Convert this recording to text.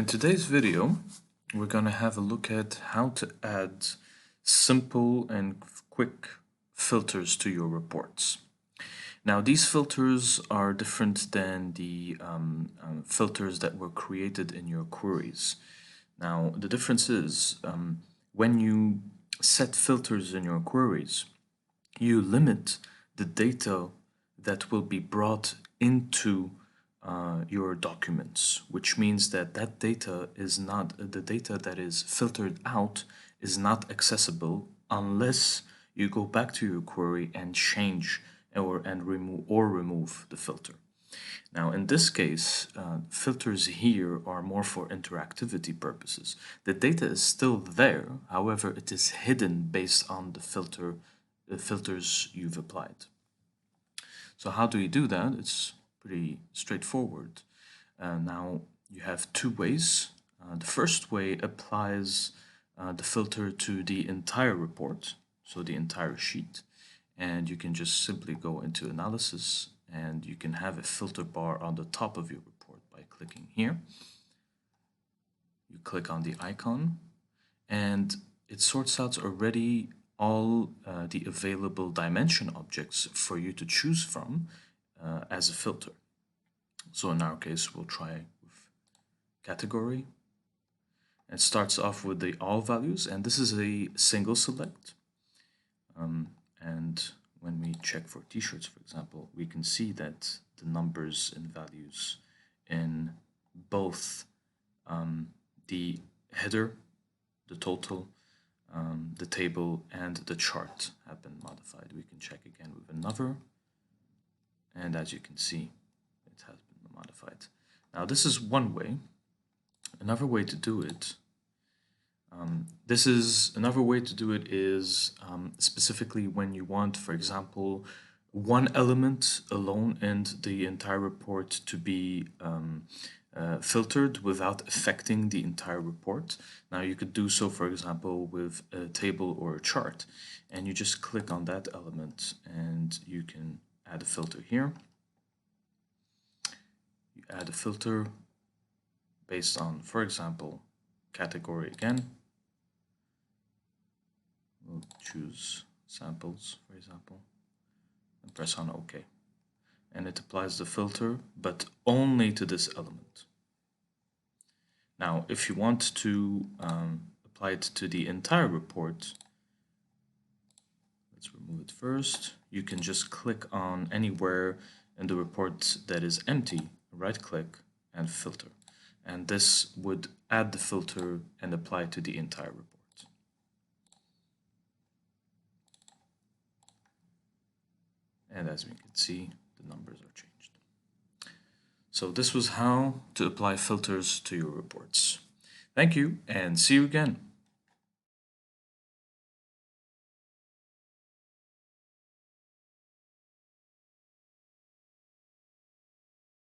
In today's video, we're going to have a look at how to add simple and quick filters to your reports. Now, these filters are different than the filters that were created in your queries. Now, the difference is when you set filters in your queries, you limit the data that will be brought into your documents, which means that that data is not, the data that is filtered out is not accessible unless you go back to your query and change and remove the filter. Now, in this case, filters here are more for interactivity purposes. The data is still there, however, it is hidden based on the filters you've applied. So how do you do that? It's pretty straightforward. Now, you have two ways. The first way applies the filter to the entire report, so the entire sheet, and you can just simply go into analysis and you can have a filter bar on the top of your report by clicking here. You click on the icon and it sorts out already all the available dimension objects for you to choose from as a filter. So in our case, we'll try with category. It starts off with the all values, and this is a single select. And when we check for t-shirts, for example, we can see that the numbers and values in both the header, the total, the table, and the chart have been modified. We can check again with another, and as you can see, it has been modified. Now, this is one way. Another way to do it, another way to do it is specifically when you want, for example, one element alone in the entire report to be filtered without affecting the entire report. Now, you could do so, for example, with a table or a chart, and you just click on that element and you can add a filter here. You add a filter based on, for example, category again. We'll choose samples, for example, and press on OK. And it applies the filter, but only to this element. Now, if you want to apply it to the entire report, let's remove it first. You can just click on anywhere in the report that is empty, right-click, and filter. And this would add the filter and apply to the entire report. And as we can see, the numbers are changed. So this was how to apply filters to your reports. Thank you, and see you again.